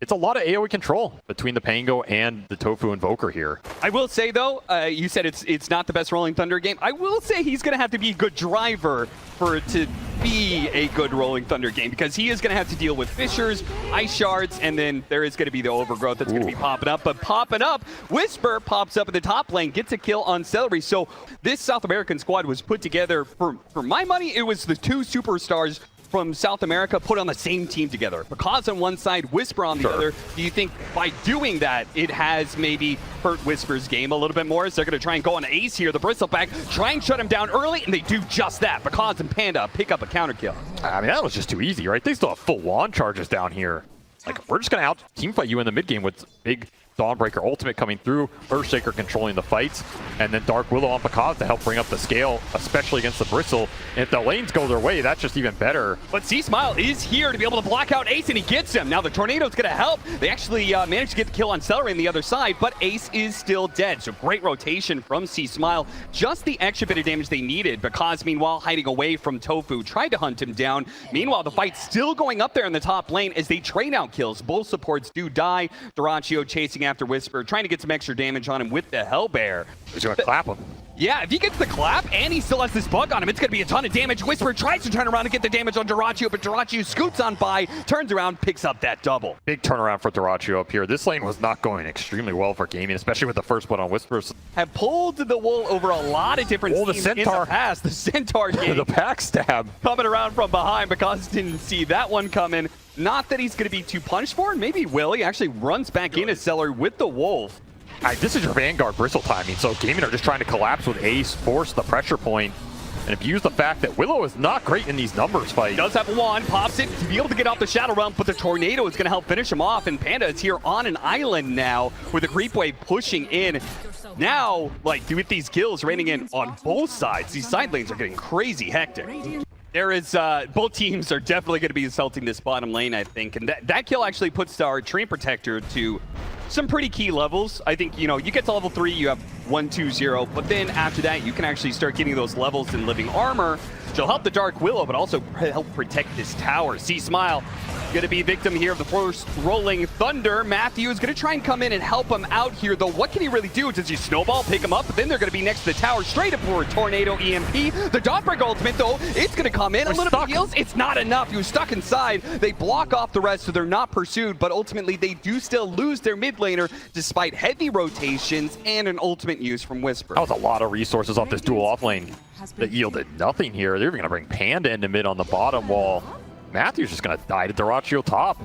It's a lot of AoE control between the Pango and the tOfu Invoker here. I will say, though, you said it's not the best Rolling Thunder game. I will say he's going to have to be a good driver for it to be a good Rolling Thunder game, because he is going to have to deal with Fissures, Ice Shards, and then there is going to be the overgrowth that's going to be popping up. But popping up, Wisper pops up in the top lane, gets a kill on Seleri. So this South American squad was put together, for my money, it was the two superstars from South America put on the same team together. Pakazs on one side, Wisper on the other. Do you think by doing that, it has maybe hurt Wisper's game a little bit more? So they're going to try and go on Ace here, the Bristleback, try and shut him down early, and they do just that. Pakazs and Panda pick up a counter kill. I mean, that was just too easy, right? They still have full wand charges down here. Like, we're just going to out teamfight you in the mid game with big Dawnbreaker ultimate coming through, Earthshaker controlling the fights, and then Dark Willow on Pakazs to help bring up the scale, especially against the Bristle. And if the lanes go their way, that's just even better. But C.smile is here to be able to block out Ace, and he gets him. Now the Tornado's going to help. They actually managed to get the kill on Seleri on the other side, but Ace is still dead. So great rotation from C.smile. Just the extra bit of damage they needed. Pakazs, meanwhile, hiding away from tOfu, tried to hunt him down. Meanwhile, the fight's still going up there in the top lane as they trade out kills. Both supports do die. Dyrachyo chasing after Wisper, trying to get some extra damage on him with the Hellbear. He's going to clap him. Yeah, if he gets the clap and he still has this bug on him, it's going to be a ton of damage. Wisper tries to turn around and get the damage on Dyrachyo, but Dyrachyo scoots on by, turns around, picks up that double. Big turnaround for Dyrachyo up here. This lane was not going extremely well for Gaimin, especially with the first one on Whispers. Have pulled the wool over a lot of different teams in the past. The Centaur game. The backstab. Coming around from behind because didn't see that one coming. Not that he's going to be too punished for it. Maybe he will. He actually runs back into Seleri with the Wolf. This is your Vanguard Bristle timing, so Gaimin are just trying to collapse with Ace, force the pressure point, and abuse the fact that Willow is not great in these numbers fights. He does have a wand, pops it to be able to get off the Shadow Realm, but the Tornado is going to help finish him off, and Panda is here on an island now with the creep wave pushing in. Now, like, with these kills raining in on both sides, these side lanes are getting crazy hectic. There is, both teams are definitely going to be assaulting this bottom lane, I think. And that kill actually puts our Train Protector to some pretty key levels. I think, you know, you get to level 3, you have 1, 2, 0. But then after that, you can actually start getting those levels in Living Armor, which will help the Dark Willow, but also help protect this tower. C.smile going to be victim here of the first Rolling Thunder. Matthew is going to try and come in and help him out here, though. What can he really do? Does he snowball, pick him up? But then they're going to be next to the tower, straight up for a Tornado EMP. The Dawnbreaker ultimate, though, it's going to come in. A little bit of heals. It's not enough. He was stuck inside. They block off the rest, so they're not pursued, but ultimately they do still lose their mid laner despite heavy rotations and an ultimate use from Wisper. That was a lot of resources off this dual off lane that yielded nothing here. They're even going to bring Panda into mid on the bottom wall. Matthew's just going to die to Dyrachyo top.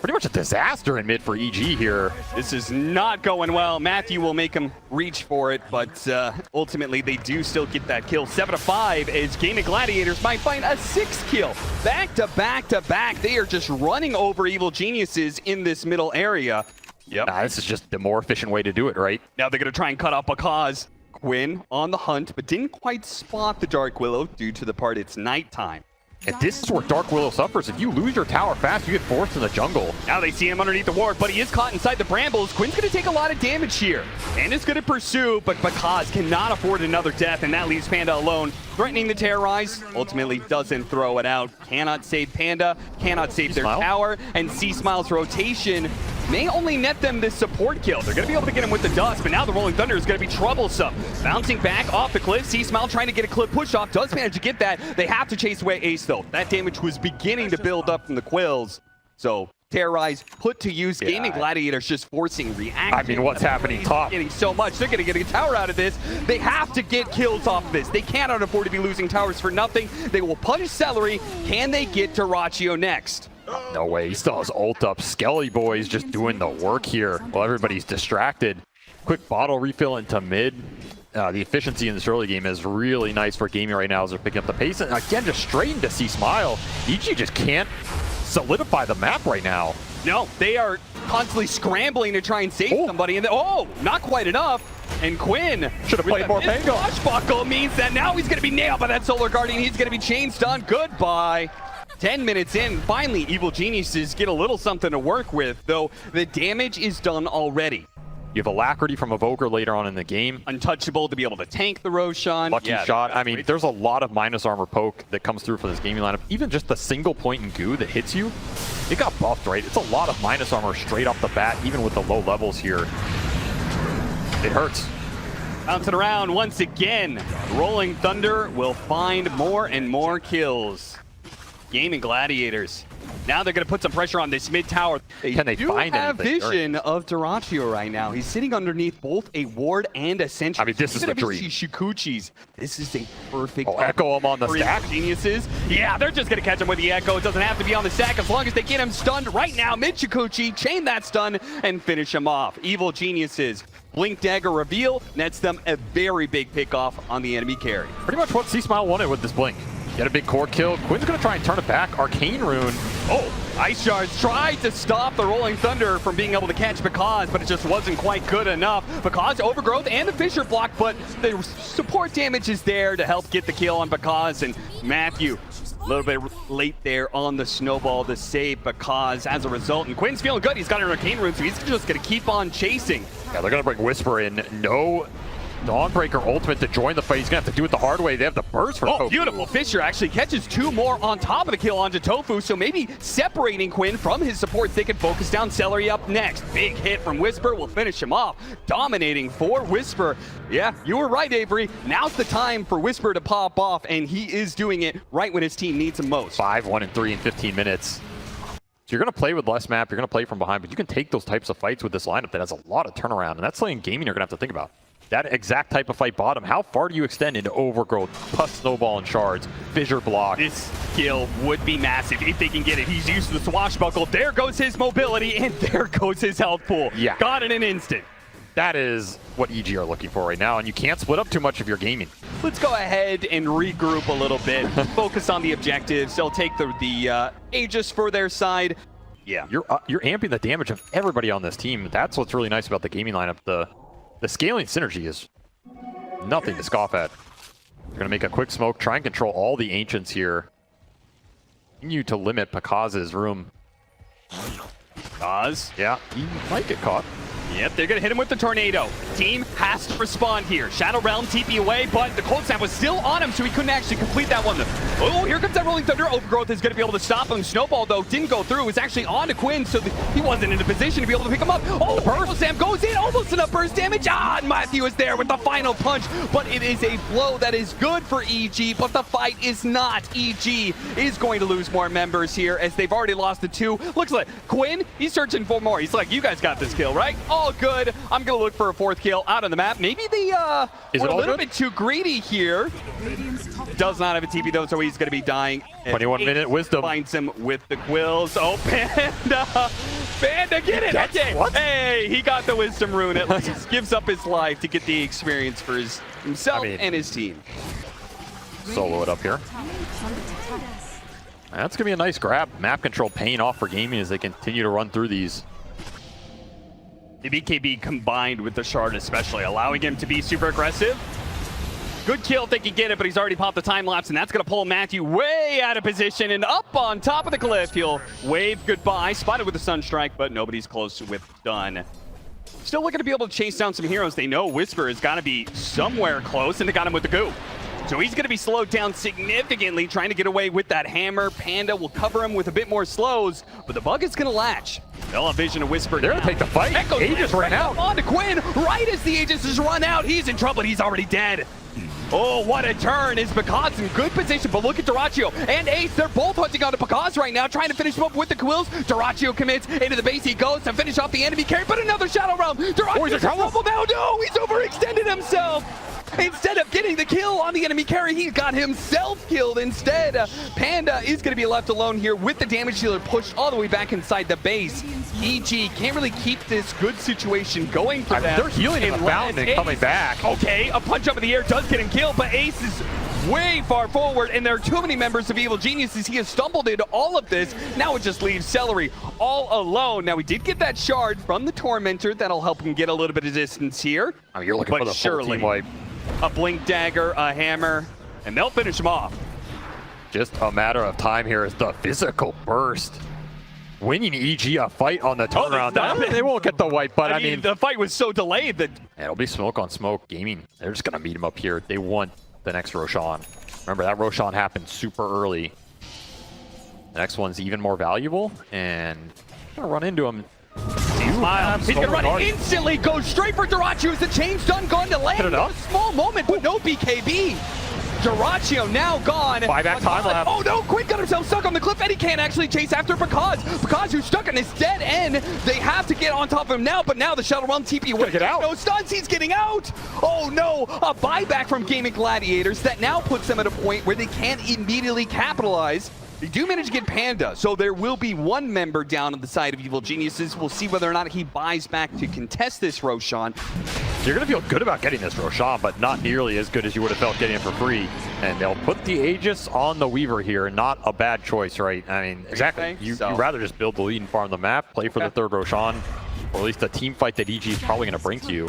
Pretty much a disaster in mid for EG here. This is not going well. Matthew will make him reach for it, but ultimately they do still get that kill. 7-5 as Gaimin Gladiators might find a 6th kill. Back to back to back. They are just running over Evil Geniuses in this middle area. Yep. This is just the more efficient way to do it, right? Now they're going to try and cut off Pakazs. Quinn on the hunt, but didn't quite spot the Dark Willow due to the part it's nighttime. And this is where Dark Willow suffers. If you lose your tower fast, you get forced in the jungle. Now they see him underneath the ward, but he is caught inside the brambles. Quinn's going to take a lot of damage here. And is going to pursue, but Pakazs cannot afford another death, and that leaves Panda alone. Threatening to terrorize, ultimately doesn't throw it out. Cannot save Panda, cannot save their tower, and C.smile's rotation may only net them this support kill. They're going to be able to get him with the dust, but now the Rolling Thunder is going to be troublesome. Bouncing back off the cliff, C.smile trying to get a clip push off, does manage to get that. They have to chase away Ace, though. That damage was beginning to build up from the Quills. So, terrorize, put to use. Gaimin Gladiators just forcing reaction. I mean, what's happening top? Getting so much. They're going to get a tower out of this. They have to get kills off of this. They cannot afford to be losing towers for nothing. They will punish Seleri. Can they get Dyrachyo next? No way. He still has ult up. Skelly Boy's just doing the work here while everybody's distracted. Quick bottle refill into mid. The efficiency in this early game is really nice for Gaimin right now as they're picking up the pace. And again, just straight into C.smile. EG just can't solidify the map right now. No, they are constantly scrambling to try and save somebody. And not quite enough. And Quinn should have played more Pango. Buckle means that now he's going to be nailed by that Solar Guardian. He's going to be chain stunned. Goodbye. 10 minutes in, finally, Evil Geniuses get a little something to work with, though the damage is done already. You have Alacrity from Evoker later on in the game. Untouchable to be able to tank the Roshan. Lucky shot. I mean, there's a lot of minus armor poke that comes through for this gaming lineup. Even just the single point in goo that hits you, it got buffed, right? It's a lot of minus armor straight off the bat, even with the low levels here. It hurts. Bouncing around once again. Rolling Thunder will find more and more kills. Gaimin Gladiators. Now they're going to put some pressure on this mid tower. Can they find have anything? vision of dyrachyo right now. He's sitting underneath both a ward and a sentry. I mean, this is the dream. Shikuchis. This is a perfect. Oh, Echo him on the stack. Geniuses. Yeah, they're just going to catch him with the Echo. It doesn't have to be on the stack as long as they get him stunned right now. Mid Shikuchi, chain that stun and finish him off. Evil Geniuses. Blink Dagger reveal nets them a very big pickoff on the enemy carry. Pretty much what C.smile wanted with this blink. Get a big core kill. Quinn's going to try and turn it back. Arcane Rune. Oh, Ice Shards tried to stop the Rolling Thunder from being able to catch Pakazs, but it just wasn't quite good enough. Pakazs overgrowth and the Fissure block, but the support damage is there to help get the kill on Pakazs. And Matthew, a little bit late there on the snowball to save Pakazs as a result. And Quinn's feeling good. He's got an Arcane Rune, so he's just going to keep on chasing. Yeah, they're going to bring Wisper in. No Dawnbreaker ultimate to join the fight. He's going to have to do it the hard way. They have the burst for tOfu. Beautiful. Fissure actually catches two more on top of the kill onto tOfu, so maybe separating Quinn from his supports, they can focus down Seleri up next. Big hit from Wisper will finish him off. Dominating for Wisper. Yeah, you were right, Avery. Now's the time for Wisper to pop off, and he is doing it right when his team needs him most. 5, 1, and 3 in 15 minutes. So you're going to play with less map, you're going to play from behind, but you can take those types of fights with this lineup that has a lot of turnaround, and that's something gaming you're going to have to think about. That exact type of fight bottom, how far do you extend into overgrowth, plus snowball and shards, fissure block? This kill would be massive if they can get it. He's used to the swashbuckle. There goes his mobility, and there goes his health pool. Yeah. Got it in an instant. That is what EG are looking for right now, and you can't split up too much if you're gaming. Let's go ahead and regroup a little bit. Focus on the objectives. They'll take the Aegis for their side. Yeah. You're amping the damage of everybody on this team. That's what's really nice about the gaming lineup. The scaling synergy is nothing to scoff at. They're going to make a quick smoke, try and control all the Ancients here. Continue to limit Pakazs' room. Pakazs. Yeah, he might get caught. Yep, they're going to hit him with the tornado. Team has to respond here. Shadow Realm TP away, but the cold snap was still on him, so he couldn't actually complete that one. Oh, here comes that Rolling Thunder. Overgrowth is going to be able to stop him. Snowball, though, didn't go through. It was actually on to Quinn, so he wasn't in a position to be able to pick him up. Oh, the burst snap goes in, almost enough burst damage. And Matthew is there with the final punch, but it is a blow that is good for EG, but the fight is not. EG is going to lose more members here, as they've already lost the 2. Looks like Quinn, he's searching for more. He's like, you guys got this kill, right? All good. I'm going to look for a 4th kill out on the map. Maybe they were a little bit too greedy here. Does not have a TP, though, so he's going to be dying. 21-minute wisdom. Finds him with the quills. Oh, Panda! Panda, get it! Okay. What? Hey, he got the wisdom rune. At least gives up his life to get the experience for himself and his team. Solo it up here. That's going to be a nice grab. Map control paying off for gaming as they continue to run through these. The BKB combined with the shard especially, allowing him to be super aggressive. Good kill if they can get it, but he's already popped the time lapse, and that's going to pull Matthew way out of position and up on top of the cliff. He'll wave goodbye, spotted with the Sunstrike, but nobody's close with done. Still looking to be able to chase down some heroes. They know Wisper has got to be somewhere close, and they got him with the goo. So he's going to be slowed down significantly, trying to get away with that hammer. Panda will cover him with a bit more slows, but the bug is going to latch. They'll have vision of Wisper. They're going to take the fight. Aegis ran out. On to Quinn, right as the Aegis has run out. He's in trouble, and he's already dead. Oh, what a turn. Is Pakazs in good position, but look at dyrachyo and Ace. They're both hunting onto Pakazs right now, trying to finish him up with the quills. Dyrachyo commits into the base. He goes to finish off the enemy carry, but another Shadow Realm. Dyrachyo's in trouble now. No, he's overextended himself. Instead of getting the kill on the enemy carry, he got himself killed instead. Panda is going to be left alone here with the damage dealer pushed all the way back inside the base. EG can't really keep this good situation going for them. They're healing in the fountain and coming back. Okay, a punch up in the air does get him killed, but Ace is way far forward, and there are too many members of Evil Geniuses. He has stumbled into all of this. Now it just leaves Seleri all alone. Now, we did get that shard from the Tormentor. That'll help him get a little bit of distance here. I mean, you're looking for the full team wipe. A blink dagger, a hammer, and they'll finish him off. Just a matter of time here as the physical burst winning EG a fight on the turnaround. Oh, They won't get the wipe, but I mean the fight was so delayed that it'll be smoke on smoke. Gaimin, they're just gonna meet him up here. They want the next Roshan. Remember that Roshan happened super early. The next one's even more valuable, and gonna run into him. C.smile. He's gonna run it instantly, go straight for dyrachyo. The chain's done, going to land. A small moment, but no BKB. Dyrachyo now gone. Buyback time left. Oh no, Quinn got himself stuck on the cliff, and he can't actually chase after Pakazs. Pakazs, who's stuck on his dead end. They have to get on top of him now, but now the shuttle run TP away. Get out. No stuns, he's getting out. Oh no, a buyback from Gaimin Gladiators that now puts them at a point where they can't immediately capitalize. They do manage to get Panda, so there will be one member down on the side of Evil Geniuses. We'll see whether or not he buys back to contest this Roshan. You're going to feel good about getting this Roshan, but not nearly as good as you would have felt getting it for free. And they'll put the Aegis on the Weaver here. Not a bad choice, right? I mean, exactly. You'd rather just build the lead and farm the map, play for the third Roshan, or at least a team fight that EG is probably going to bring to you.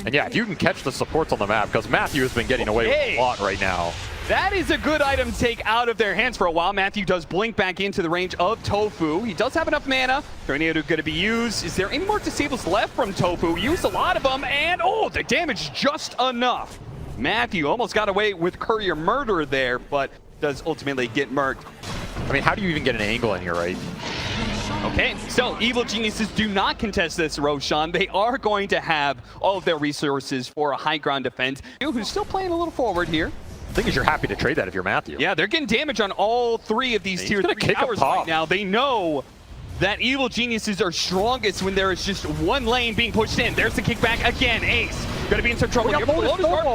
And yeah, if you can catch the supports on the map, because Matthew has been getting away with a lot right now. That is a good item to take out of their hands for a while. Matthew does blink back into the range of tOfu. He does have enough mana. Tornado going to be used. Is there any more disables left from tOfu? Used a lot of them, and oh, the damage just enough. Matthew almost got away with courier murder there, but does ultimately get murked. I mean, how do you even get an angle in here, right? Okay, so Evil Geniuses do not contest this Roshan. They are going to have all of their resources for a high ground defense. Who's still playing a little forward here. The thing is, you're happy to trade that if you're Matthew. Yeah, they're getting damage on all three of these tier 3 towers right now. They know that Evil Geniuses are strongest when there is just one lane being pushed in. There's the kickback again. Ace gonna be in some trouble here.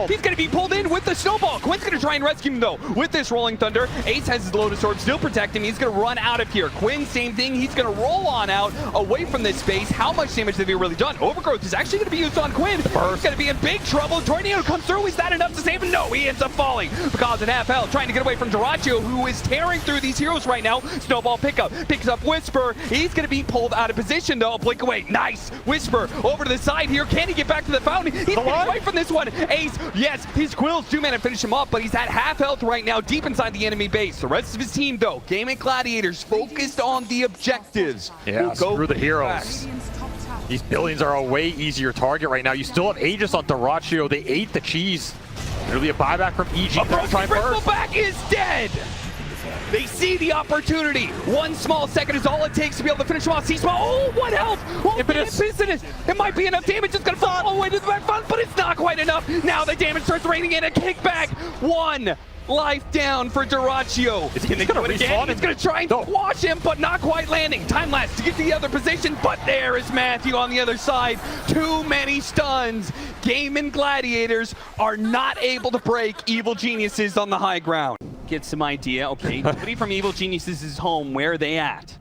He's gonna be pulled in with the snowball. Quinn's gonna try and rescue him though with this rolling thunder. Ace has his Lotus Orb still protecting. He's gonna run out of here. Quinn, same thing. He's gonna roll on out away from this space. How much damage have they really done? Overgrowth is actually gonna be used on Quinn. He's gonna be in big trouble. Tornado comes through. Is that enough to save him? No, he ends up falling. Pakazs at half health, trying to get away from dyrachyo, who is tearing through these heroes right now. Snowball pickup, picks up Wisper. He's gonna be pulled out of position though. Blink away. Nice. Wisper over to the side here. Can he get back to the fountain? He's getting away from this one. Ace, yes, his quills do manage to finish him off, but he's at half health right now, deep inside the enemy base. The rest of his team, though, Gaimin Gladiators, focused on the objectives. Yeah, screw the heroes. These billions are a way easier target right now. You still have Aegis on dyrachyo. They ate the cheese. Nearly a buyback from EG. Bristleback is dead. They see the opportunity. 1 small second is all it takes to be able to finish him off. C.smile. Oh, what health! Oh, it might be enough damage. It's going to fall all the way to the back front, but it's not quite enough. Now the damage starts raining in. A kickback. 1 life down for dyrachyo. Is he going to respawn? He's going to try and squash him, but not quite landing. Time lapse to get to the other position, but there is Matthew on the other side. Too many stuns. Gaimin Gladiators are not able to break Evil Geniuses on the high ground. Get some idea. Okay, nobody from Evil Geniuses is home. Where are they at?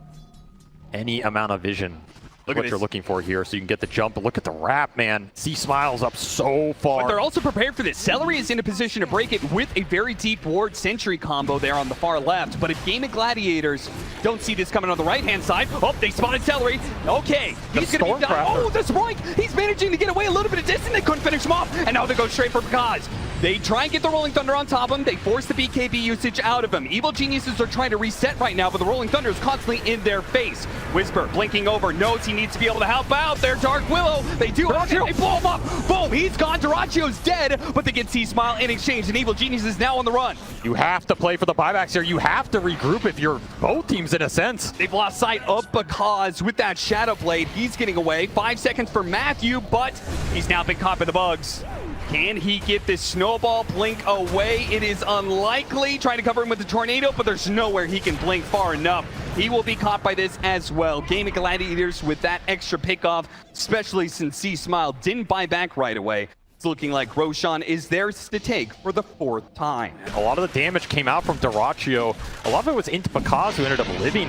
Any amount of vision. Look what you're looking for here, so you can get the jump. But look at the wrap, man. C.smile's up so far. But they're also prepared for this. Seleri is in a position to break it with a very deep ward sentry combo there on the far left. But if Gaimin Gladiators don't see this coming on the right-hand side, oh, they spotted Seleri. Okay, he's going to be done. Oh, the Sprite! He's managing to get away a little bit of distance. They couldn't finish him off, and now they go straight for Pakazs. They try and get the Rolling Thunder on top of him. They force the BKB usage out of him. Evil Geniuses are trying to reset right now, but the Rolling Thunder is constantly in their face. Wisper blinking over, knows he needs to be able to help out. Their Dark Willow, they do have it. They blow him up. Boom, he's gone. Dyrachyo's dead, but they get C.smile in exchange, and Evil Geniuses now on the run. You have to play for the buybacks here. You have to regroup if you're both teams in a sense. They've lost sight of Pakazs with that Shadow Blade. He's getting away. 5 seconds for Matthew, but he's now been caught by the bugs. Can he get this snowball blink away? It is unlikely. Trying to cover him with the tornado, but there's nowhere he can blink far enough. He will be caught by this as well. Gaimin Gladiators with that extra pickoff, especially since C.smile didn't buy back right away. It's looking like Roshan is theirs to take for the 4th time. A lot of the damage came out from dyrachyo. A lot of it was into Pakazs, who ended up living.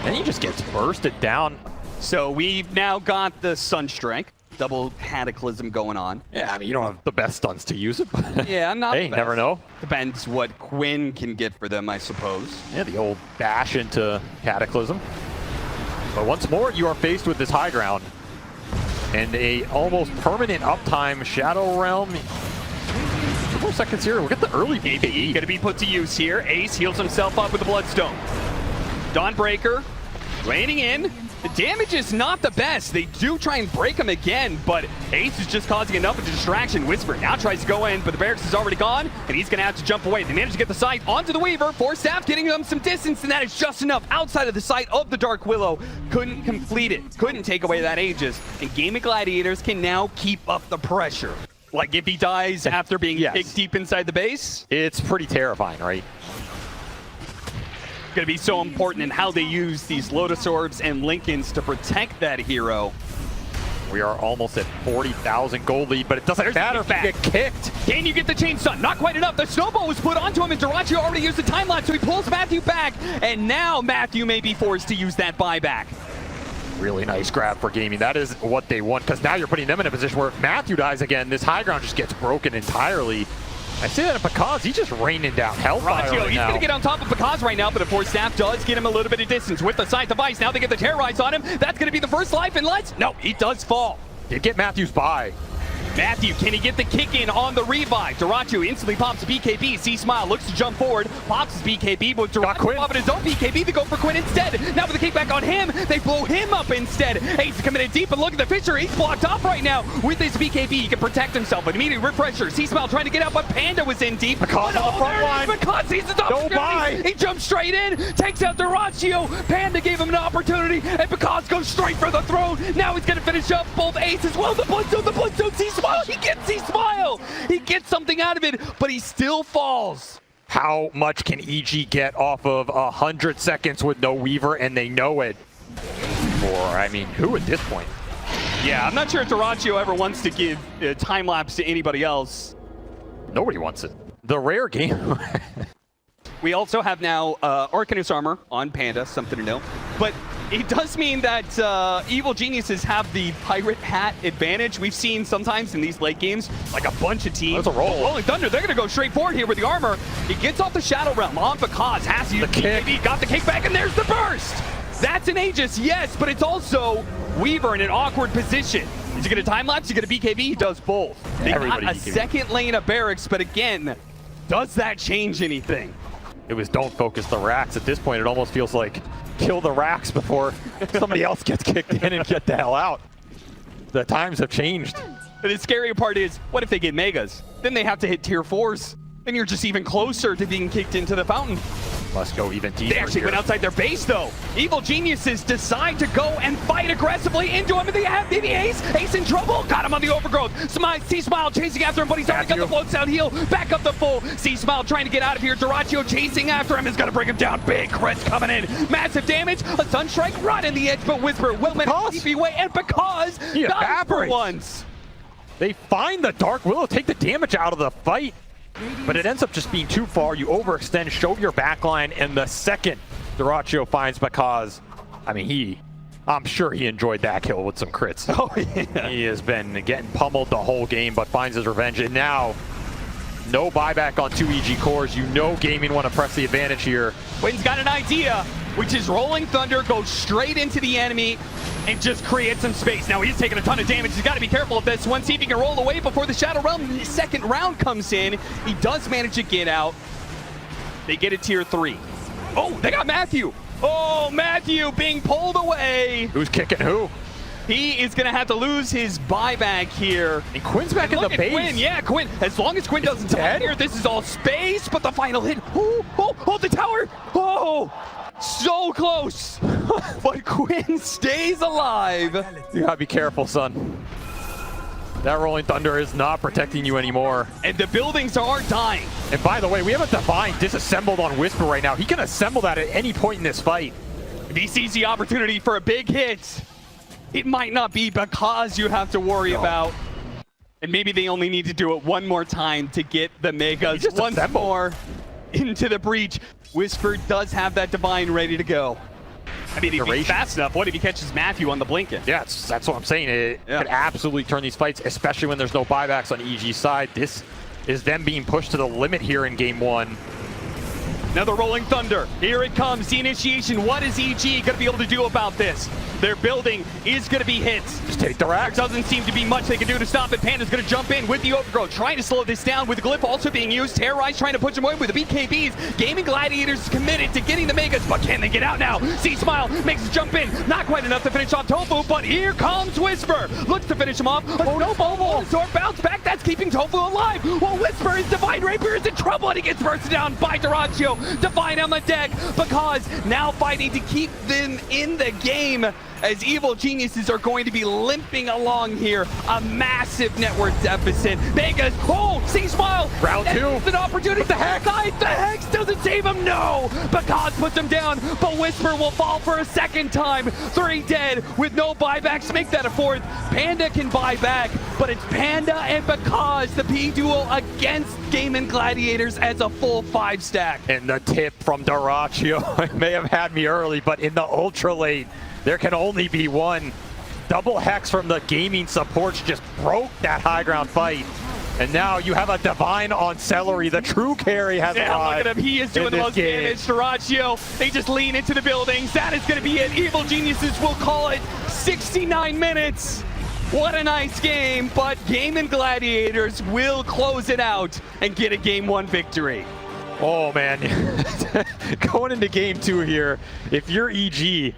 Then he just gets bursted down. So we've now got the Sunstrike. Double Cataclysm going on. Yeah, I mean, you don't have the best stuns to use it, but yeah, not hey, never know. Depends what Quinn can get for them, I suppose. Yeah, the old bash into Cataclysm. But once more, you are faced with this high ground. And a almost permanent uptime Shadow Realm. 2 more seconds here. We'll get the early BKB. Gonna be put to use here. Ace heals himself up with the Bloodstone. Dawnbreaker Raining in. The damage is not the best. They do try and break him again, but Ace is just causing enough of a distraction. Wisper now tries to go in, but the barracks is already gone, and he's going to have to jump away. They manage to get the sight onto the Weaver. Force Staff getting them some distance, and that is just enough outside of the sight of the Dark Willow. Couldn't complete it. Couldn't take away that Aegis. And Gaimin Gladiators can now keep up the pressure. Like if he dies after being kicked deep inside the base. It's pretty terrifying, right? Going to be so important in how they use these Lotus Orbs and Lincolns to protect that hero. We are almost at 40,000 gold lead, but it doesn't matter if you get kicked. Can you get the chainsaw? Not quite enough. The snowball was put onto him, and dyrachyo already used the time lapse, so he pulls Matthew back, and now Matthew may be forced to use that buyback. Really nice grab for Gaimin. That is what they want, because now you're putting them in a position where if Matthew dies again, this high ground just gets broken entirely. I see that in Pakazs, he's just raining down hellfire right he's going to get on top of Pakazs right now, but of course Staff does get him a little bit of distance with the side device. Now they get the terrorize on him. That's going to be the first life, and no, he does fall. Did get Matthew's buy. Matthew, can he get the kick in on the revive? dyrachyo instantly pops a BKB. C.smile looks to jump forward, pops his BKB, but dyrachyo popping his own BKB to go for Quinn instead. Now with the kickback on him, they blow him up instead. Ace coming in deep, and look at the Fisher. He's blocked off right now with his BKB. He can protect himself. An immediate refresher. C.smile trying to get out, but Panda was in deep. Pakazs on the front line. Pakazs sees his opportunity. He jumps straight in, takes out dyrachyo. Panda gave him an opportunity, and Pakazs goes straight for the throne. Now he's going to finish up both Ace as well. The Bloodstone, C.smile. He gets C.smile. He gets something out of it, but he still falls. How much can EG get off of 100 seconds with no Weaver, and they know it? Or, I mean, who at this point? Yeah, I'm not sure if dyrachyo ever wants to give a time lapse to anybody else. Nobody wants it. The rare game. We also have now Arcanus armor on Panda, something to know. But it does mean that evil geniuses have the pirate hat advantage. We've seen sometimes in these late games, like a bunch of teams. That's a roll. Rolling Thunder, they're going to go straight forward here with the armor. He gets off the Shadow Realm on Pakazs, has to use the kick. Got the kickback, and there's the burst. That's an Aegis, yes, but it's also Weaver in an awkward position. Is he going to time lapse? Is he going to BKB? He does both. They got a second lane of barracks, but again, does that change anything? It was don't focus the racks. At this point, it almost feels like kill the racks before somebody else gets kicked in and get the hell out. The times have changed. And the scary part is, what if they get megas? Then they have to hit tier 4s. Then you're just even closer to being kicked into the fountain. Must go even deeper. They actually went outside their base, though. Evil geniuses decide to go and fight aggressively into him, and they have the Ace. Ace in trouble. Got him on the overgrowth. C.smile chasing after him, but he's already got the floats down heal. Back up the full. C.smile trying to get out of here. dyrachyo chasing after him is going to bring him down. Big crest coming in. Massive damage. A Sunstrike right in the edge, but Wisper will manage to keep away. And because he dies for once. They find the Dark Willow, take the damage out of the fight. But it ends up just being too far. You overextend, show your backline, and the second dyrachyo finds Pakazs, I mean, I'm sure he enjoyed that kill with some crits. Oh, yeah. He has been getting pummeled the whole game, but finds his revenge. And now, no buyback on 2 EG cores. You know Gaimin want to press the advantage here. Quinn's got an idea, which is Rolling Thunder, goes straight into the enemy and just create some space. Now he's taking a ton of damage. He's got to be careful of this one. See if he can roll away before the Shadow Realm second round comes in. He does manage to get out. They get a tier 3. Oh, they got Matthew. Oh, Matthew being pulled away. Who's kicking who? He is going to have to lose his buyback here. And Quinn's back in the base. Quinn, yeah, Quinn. As long as Quinn doesn't die here, this is all space. But the final hit. Oh, the tower. Oh, so close. But Quinn stays alive. You gotta be careful, son. That Rolling Thunder is not protecting you anymore. And the buildings are dying. And by the way, we have a Divine disassembled on Wisper right now. He can assemble that at any point in this fight. If he sees the opportunity for a big hit, it might not be Pakazs you have to worry about. And maybe they only need to do it one more time to get the megas once more into the breach. Wisper does have that Divine ready to go. I mean, if he's fast enough, what if he catches Matthew on the Blinken? Yeah, that's what I'm saying. It could absolutely turn these fights, especially when there's no buybacks on EG's side. This is them being pushed to the limit here in game 1. Another Rolling Thunder. Here it comes, the initiation. What is EG going to be able to do about this? Their building is going to be hit. Just take the rack. There doesn't seem to be much they can do to stop it. Panda's going to jump in with the overgrowth, trying to slow this down with the glyph also being used. Terrorize trying to push him away with the BKBs. Gaimin Gladiators is committed to getting the Megas, but can they get out now? C.smile makes a jump in. Not quite enough to finish off tOfu, but here comes Wisper. Looks to finish him off. Oh no, bubble. Sword bounce back. That's keeping tOfu alive. Well, Wisper is Divine Rapier is in trouble and he gets bursted down by dyrachyo. Divine on the deck. Pakazs now fighting to keep them in the game as Evil Geniuses are going to be limping along here. A massive network deficit. Vegas, oh, C.smile. Round two. It's an opportunity. The Hex. The Hex doesn't save him. No. Pakazs puts him down, but Wisper will fall for a second time. 3 dead with no buybacks. Make that a 4th. Panda can buy back, but it's Panda and Pakazs, the P duo against Gaimin Gladiators as a full 5 stack. And the tip from dyrachyo may have had me early, but in the ultra late, there can only be one. Double hex from the gaming supports just broke that high ground fight. And now you have a Divine on Seleri. The true carry has arrived. Look at him. He is doing the most damage. dyrachyo, they just lean into the buildings. That is going to be it. Evil Geniuses will call it 69 minutes. What a nice game, but Gaimin Gladiators will close it out and get a Game 1 victory. Oh, man. Going into Game 2 here, if you're EG,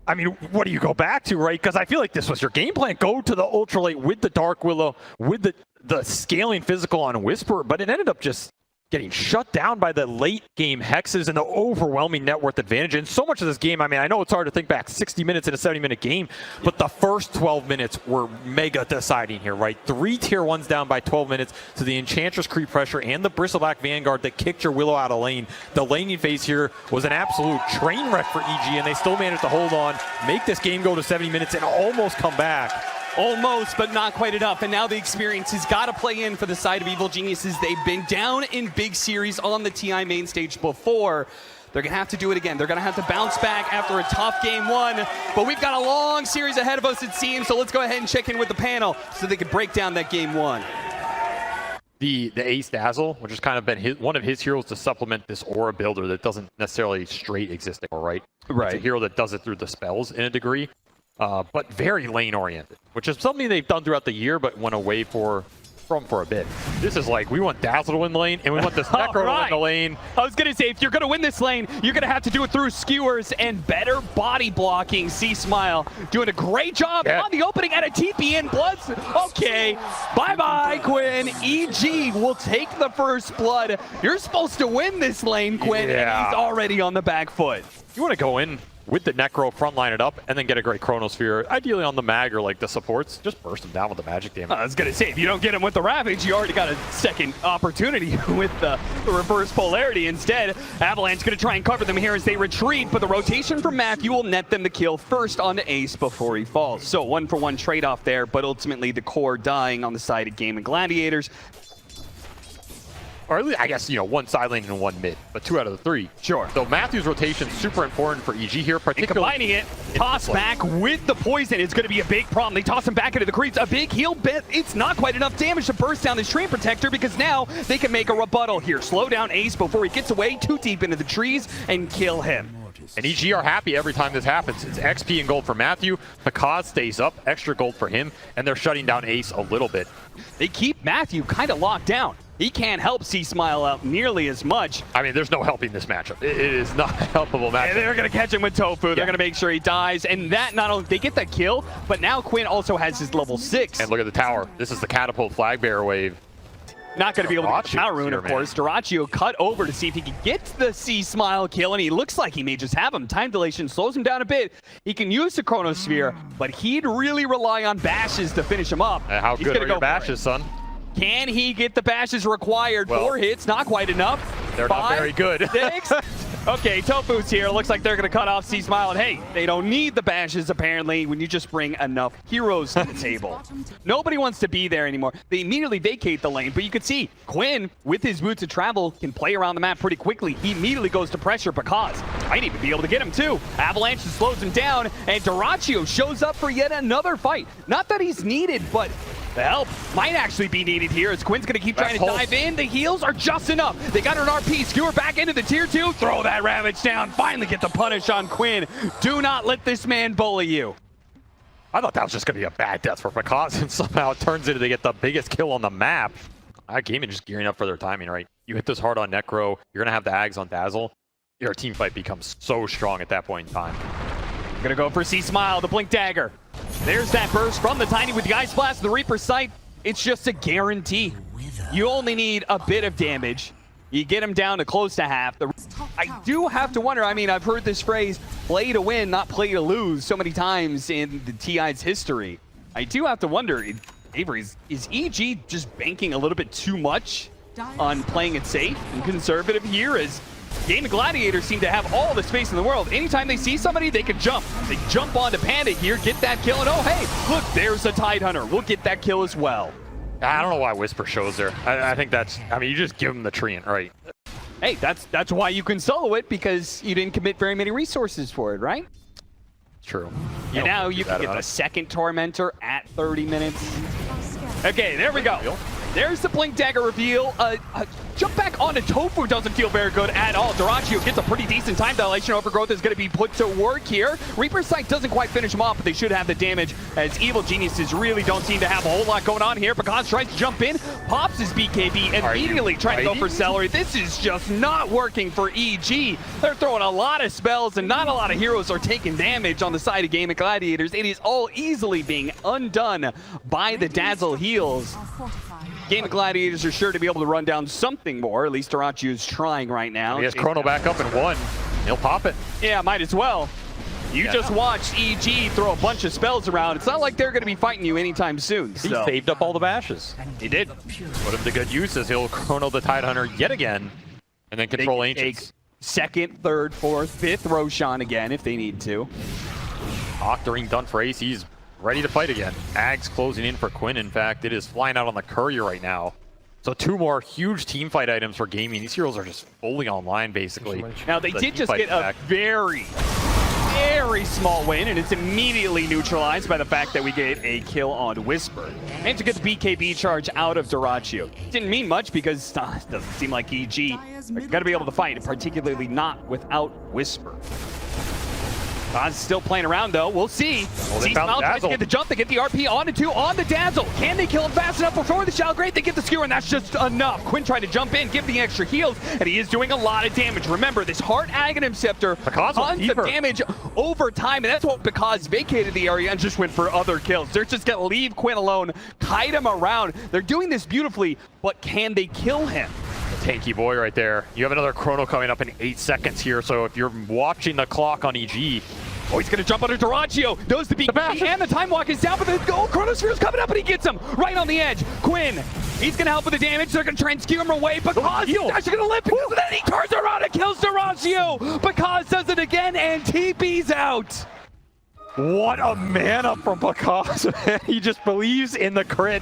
I mean, what do you go back to, right? Because I feel like this was your game plan. Go to the ultralight with the Dark Willow, with the scaling physical on Wisper, but it ended up just getting shut down by the late game hexes and the overwhelming net worth advantage. And so much of this game, I mean, I know it's hard to think back 60 minutes in a 70-minute game, but the first 12 minutes were mega deciding here, right? 3 tier 1s down by 12 minutes to the Enchantress creep pressure and the Bristleback Vanguard that kicked your Willow out of lane. The laning phase here was an absolute train wreck for EG, and they still managed to hold on, make this game go to 70 minutes, and almost come back. Almost, but not quite enough. And now the experience has got to play in for the side of Evil Geniuses. They've been down in big series on the TI main stage before. They're going to have to do it again. They're going to have to bounce back after a tough Game 1. But we've got a long series ahead of us, it seems. So let's go ahead and check in with the panel so they can break down that Game 1. The Ace Dazzle, which has kind of been one of his heroes to supplement this aura builder that doesn't necessarily straight exist anymore, right? Right. It's a hero that does it through the spells in a degree. But very lane-oriented, which is something they've done throughout the year, but went away from for a bit. This is like, we want Dazzle to win the lane, and we want this Necro to win the lane. I was going to say, if you're going to win this lane, you're going to have to do it through skewers and better body blocking. C.smile doing a great job on the opening and a TP in. Bloods. Okay, bye-bye, Quinn. EG will take the first blood. You're supposed to win this lane, Quinn, and he's already on the back foot. You want to go in with the Necro, front line it up, and then get a great Chronosphere, ideally on the mag or like the supports. Just burst them down with the magic damage. I was going to say, if you don't get him with the Ravage, you already got a second opportunity with the reverse polarity. Instead, Avalanche going to try and cover them here as they retreat, but the rotation from Matthew will net them the kill first onto Ace before he falls. So 1-for-1 trade-off there, but ultimately the core dying on the side of Gaimin Gladiators. Or at least, I guess, you know, 1 side lane and 1 mid, but 2 out of the 3. Sure. So Matthew's rotation super important for EG here, particularly. And combining it, toss back with the poison is going to be a big problem. They toss him back into the creeps. A big heal bit. It's not quite enough damage to burst down this Train Protector because now they can make a rebuttal here. Slow down Ace before he gets away too deep into the trees and kill him. And EG are happy every time this happens. It's XP and gold for Matthew. Pakazs stays up, extra gold for him, and they're shutting down Ace a little bit. They keep Matthew kind of locked down. He can't help C.smile out nearly as much. I mean, there's no helping this matchup. It is not a helpable matchup. And they're going to catch him with tOfu. They're going to make sure he dies. And that not only, they get that kill, but now Quinn also has his level 6. And look at the tower. This is the catapult flag bearer wave. Not going to be able to get the power rune, of course. dyrachyo cut over to see if he can get the C.smile kill, and he looks like he may just have him. Time dilation slows him down a bit. He can use the Chronosphere, but he'd really rely on bashes to finish him up. How good are your bashes, son? Can he get the bashes required? Well, 4 hits, not quite enough. They're 5, not very good. 6. Okay, tOfu's here. Looks like they're going to cut off C.smile. And hey, they don't need the bashes, apparently, when you just bring enough heroes to the table. Nobody wants to be there anymore. They immediately vacate the lane, but you can see Quinn, with his boots of travel, can play around the map pretty quickly. He immediately goes to pressure Pakazs. Might even be able to get him, too. Avalanche slows him down, and dyrachyo shows up for yet another fight. Not that he's needed, but the help might actually be needed here as Quinn's going to keep trying to dive in. The heals are just enough. They got an RP. Skewer back into the tier 2. Throw that Ravage down. Finally get the punish on Quinn. Do not let this man bully you. I thought that was just going to be a bad death for Pakazs, and somehow it turns into they get the biggest kill on the map. Gaimin just gearing up for their timing, right? You hit this hard on Necro, you're going to have the Ags on Dazzle. Your team fight becomes so strong at that point in time. Gonna go for C.smile, the Blink Dagger. There's that burst from the Tiny with the Ice Blast, the Reaper's Sight. It's just a guarantee. You only need a bit of damage. You get him down to close to half. I do have to wonder, I mean, I've heard this phrase, play to win, not play to lose, so many times in the TI's history. I do have to wonder, Avery, is EG just banking a little bit too much on playing it safe and conservative here? As Gaimin Gladiators seem to have all the space in the world. Anytime they see somebody, they can jump. They jump onto Panda here, get that kill, and oh, hey, look, there's a Tidehunter. We'll get that kill as well. I don't know why Wisper shows there. I think that's, I mean, you just give him the treant, right? Hey, that's why you can solo it, because you didn't commit very many resources for it, right? True. And now you can get the second Tormentor at 30 minutes. Okay, there we go. There's the Blink Dagger reveal. Jump back onto tOfu doesn't feel very good at all. Dyrachyo gets a pretty decent time dilation. Overgrowth is going to be put to work here. Reaper's Sight doesn't quite finish him off, but they should have the damage, as Evil Geniuses really don't seem to have a whole lot going on here. Pakazs tries to jump in, pops his BKB, and immediately trying to go for Seleri. This is just not working for EG. They're throwing a lot of spells, and not a lot of heroes are taking damage on the side of Gaimin Gladiators. It is all easily being undone by the Dazzle heals. Gaimin Gladiators are sure to be able to run down something more. At least dyrachyo is trying right now. He has Chrono back up in 1. He'll pop it. Yeah, might as well. You just watched EG throw a bunch of spells around. It's not like they're going to be fighting you anytime soon. He saved up all the bashes. He did. Put him to good use as he'll Chrono the Tidehunter yet again, and then control Ancients. Second, third, fourth, fifth Roshan again if they need to. Octarine done for Ace. He's ready to fight again. Ags closing in for Quinn. In fact, it is flying out on the courier right now. So 2 more huge team fight items for Gaimin. These heroes are just fully online, basically. Now, they did just get a very small win, and it's immediately neutralized by the fact that we get a kill on Wisper. And to get the BKB charge out of dyrachyo. Didn't mean much because it doesn't seem like EG are going to be able to fight, particularly not without Wisper. Pakazs still playing around, though. We'll see. C.smile tries to get the jump. They get the RP on the Dazzle. Can they kill him fast enough before the Shallow Grave? They get the skewer, and that's just enough. Quinn tried to jump in, give the extra heals, and he is doing a lot of damage. Remember, this Heart Aghanim Scepter, tons of damage over time, and that's what Pakazs vacated the area and just went for other kills. They're just going to leave Quinn alone, kite him around. They're doing this beautifully, but can they kill him? Tanky boy right there. You have another Chrono coming up in 8 seconds here, so if you're watching the clock on EG, oh, he's going to jump under dyrachyo. Knows the BKB and the Time Walk is down, but the Chronosphere is coming up, and he gets him right on the edge. Quinn, he's going to help with the damage. They're going to try and skew him away. Pakazs is actually going to live, because then he turns around and kills dyrachyo. Pakazs does it again, and TP's out. what a mana from Pakazs. He just believes in the crit.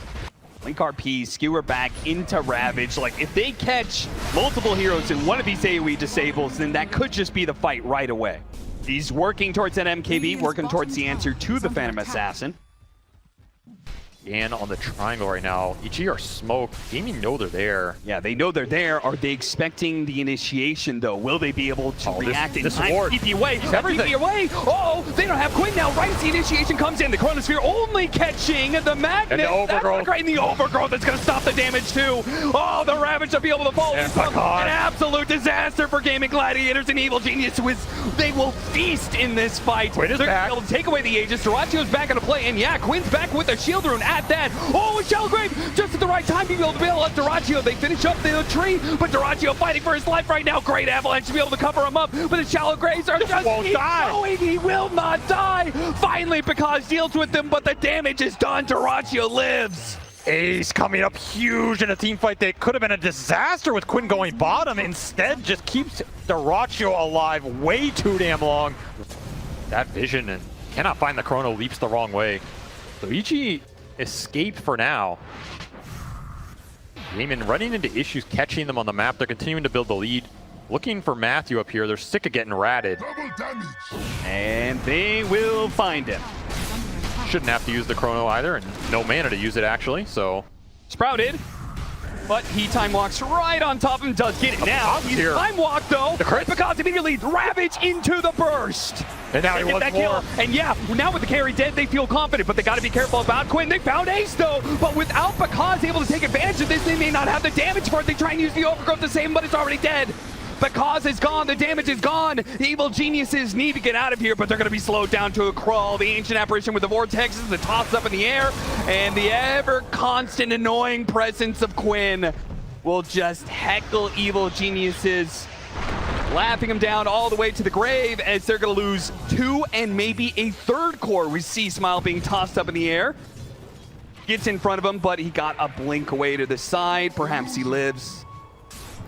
Link RP, skewer back into Ravage. Like, if they catch multiple heroes in one of these AoE disables, then that could just be the fight right away. He's working towards an MKB, working towards the answer to the Phantom Assassin. And on the triangle right now, EG are smoked. Gaimin know they're there. Yeah, they know they're there. Are they expecting the initiation, though? Will they be able to react in time? TP away. TP away. Oh, they don't have Quinn now. Right as the initiation comes in, the Chronosphere only catching the Magnet. And the Overgrowth. That's great. And the Overgrowth is going to stop the damage, too. Oh, the Ravage to be able to follow. And an absolute disaster for Gaimin Gladiators and Evil Genius. They will feast in this fight. Quinn is They're back. able to take away the Aegis. Dyrachyo's back into play. And yeah, Quinn's back with a shield rune at that. Oh, a Shallow Grave just at the right time to be able to bail up dyrachyo. They finish up the tree, but dyrachyo fighting for his life right now. Great avalanche to be able to cover him up, but the Shallow Graves are just going. He will not die. Finally, Pakazs deals with them, but the damage is done. Dyrachyo lives. Ace coming up huge in a team fight that could have been a disaster with Quinn going bottom. Instead, just keeps dyrachyo alive way too damn long. That vision and cannot find the Chrono, leaps the wrong way. So EG escaped for now. Gaimin running into issues catching them on the map. They're continuing to build the lead. Looking for Matthew up here. They're sick of getting ratted. And they will find him. Shouldn't have to use the Chrono either, and no mana to use it actually, so. Sprouted. But he time walks right on top of him, does get it now. He's here. time walk though. The crit. Pakazs immediately Ravage into the burst. And now he Get wants that more. kill. And yeah, now with the carry dead, they feel confident, but they got to be careful about Quinn. They found Ace though, but without Pakazs able to take advantage of this, they may not have the damage for it. They try and use the overgrowth to save him, but it's already dead. Pakazs is gone, the damage is gone. The evil geniuses need to get out of here, but they're going to be slowed down to a crawl. The ancient apparition with the vortexes, the toss up in the air, and the ever constant annoying presence of Quinn will just heckle evil geniuses, laughing him down all the way to the grave as they're going to lose 2 and maybe a 3rd core with C.smile being tossed up in the air. Gets in front of him, but he got a blink away to the side. Perhaps he lives.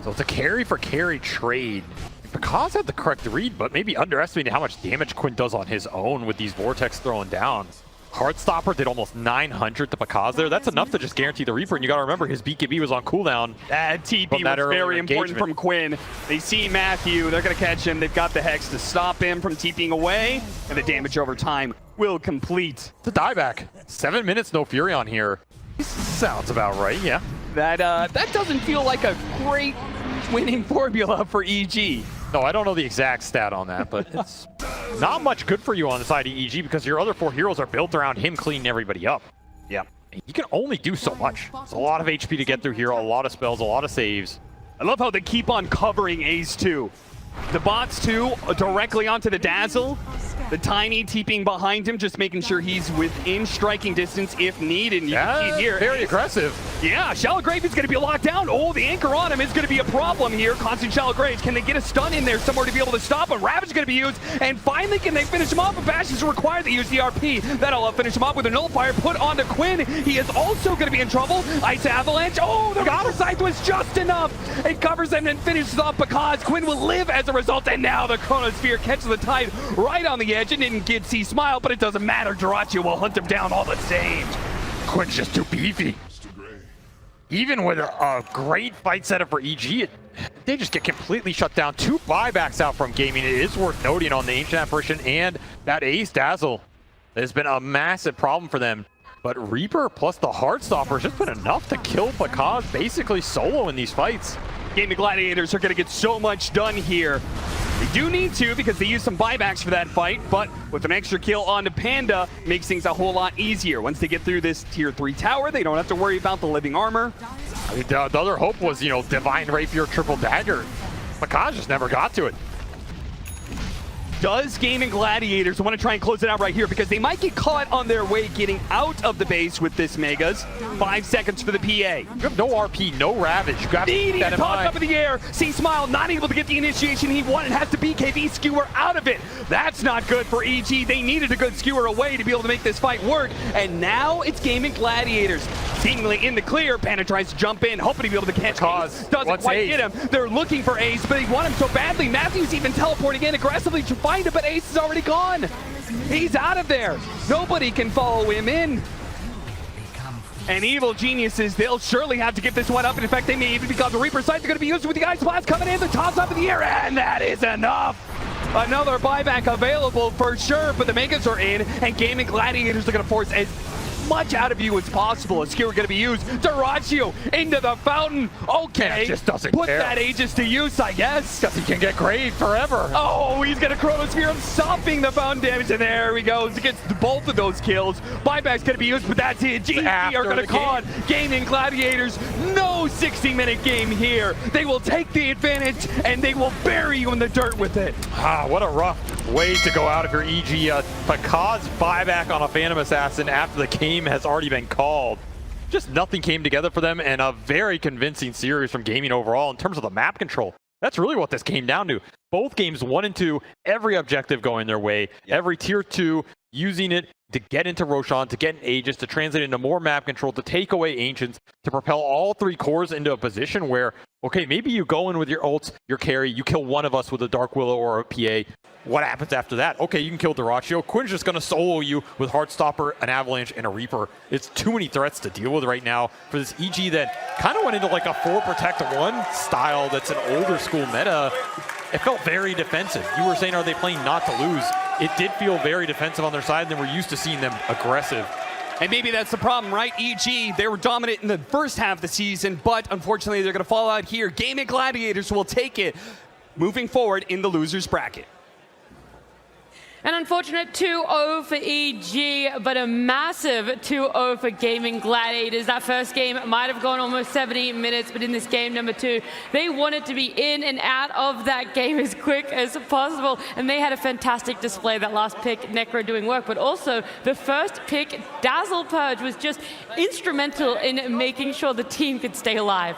So it's a carry for carry trade. Pakazs had the correct read, but maybe underestimated how much damage Quinn does on his own with these Vortex throwing down. Heartstopper did almost 900 to Pakazs there. That's enough to just guarantee the Reaper, and you got to remember his BKB was on cooldown. That TP was very important from Quinn. They see Matthew, they're going to catch him. They've got the Hex to stop him from TPing away, and the damage over time will complete. The dieback. 7 minutes, no Fury on here. Sounds about right, yeah. That doesn't feel like a great winning formula for EG. No, I don't know the exact stat on that, but it's not much good for you on the side of EG because your other 4 heroes are built around him cleaning everybody up. Yeah. You can only do so much. It's a lot of HP to get through here, a lot of spells, a lot of saves. I love how they keep on covering Ace too. The bots too, directly onto the Dazzle. The Tiny TPing behind him, just making sure he's within striking distance if needed. And you can see it here. Very aggressive. Yeah, Shallow Grave is going to be locked down. Oh, the anchor on him is going to be a problem here. Constant Shallow Graves. Can they get a stun in there somewhere to be able to stop him? Ravage is going to be used. And finally, can they finish him off? But Bash is required to use the RP. That'll finish him off with a nullifier put onto Quinn. He is also going to be in trouble. Ice Avalanche. Oh, the Reaper Scythe was just enough. It covers him and finishes off Pakazs. Quinn will live as a result. And now the Chronosphere catches the tide right on the edge. It didn't get C.smile, but it doesn't matter. dyrachyo will hunt him down all the same. Quinn's just too beefy. Even with a great fight setup for EG, they just get completely shut down. 2 buybacks out from Gaimin. It is worth noting on the Ancient Apparition and that Ace Dazzle. There's been a massive problem for them. But Reaper plus the Heartstopper has just been enough to kill Pakazs basically solo in these fights. Gaimin Gladiators are going to get so much done here. They do need to because they use some buybacks for that fight, but with an extra kill onto Panda, makes things a whole lot easier. Once they get through this tier 3 tower, they don't have to worry about the living armor. I mean, the other hope was, Divine Rapier triple dagger. Pakazs just never got to it. Does Gaimin Gladiators want to try and close it out right here because they might get caught on their way getting out of the base with this Megas. 5 seconds for the PA. You have no RP, no Ravage. You got to keep that in toss mind. Up in the air. C.smile not able to get the initiation he wanted. Has to BKB skewer out of it. That's not good for EG. They needed a good skewer away to be able to make this fight work. And now it's Gaimin Gladiators. Seemingly in the clear. Panda tries to jump in, hoping to be able to catch Ace. Doesn't quite get him. They're looking for Ace, but they want him so badly. Matthew's even teleporting in aggressively to find him, but Ace is already gone. He's out of there. Nobody can follow him in. And evil geniuses, they'll surely have to give this one up. And in fact, they may even because the Reaper Scythe are going to be used with the Ice Blast coming in. The toss up in the air, and that is enough. Another buyback available for sure, but the Megas are in, and Gaimin Gladiators are going to force as much out of you as possible. A skewer going to be used. dyrachyo into the fountain. Okay, just doesn't put care. that Aegis to use, I guess. Because he can get Grave forever. Oh, he's going to Chronosphere him, stopping the fountain damage, and there we go. He gets both of those kills. Buyback's going to be used, but that's it. GG are going to call it. Gaimin Gladiators, no 60-minute game here. They will take the advantage, and they will bury you in the dirt with it. Ah, what a rough way to go out of your EG. Pakazs buyback on a Phantom Assassin after the game has already been called. Just nothing came together for them, and a very convincing series from Gaimin overall in terms of the map control. That's really what this came down to. Both games 1 and 2, every objective going their way, every tier 2 using it to get into Roshan, to get an Aegis, to translate into more map control, to take away Ancients, to propel all 3 cores into a position where, okay, maybe you go in with your ults, your carry, you kill one of us with a Dark Willow or a PA. What happens after that? Okay, you can kill dyrachyo. Quinn's just going to solo you with Heartstopper, an Avalanche, and a Reaper. It's too many threats to deal with right now for this EG that kind of went into like a 4 protect 1 style that's an older school meta. It felt very defensive. You were saying, are they playing not to lose? It did feel very defensive on their side, and then we're used to seeing them aggressive. And maybe that's the problem, right? EG, they were dominant in the first half of the season, but unfortunately they're going to fall out here. Gaimin Gladiators will take it moving forward in the losers bracket. An unfortunate 2-0 for EG, but a massive 2-0 for Gaimin Gladiators. That first game might have gone almost 70 minutes, but in this game number 2, they wanted to be in and out of that game as quick as possible, and they had a fantastic display. That last pick, Necro doing work, but also the first pick, Dazzle Purge, was just instrumental in making sure the team could stay alive.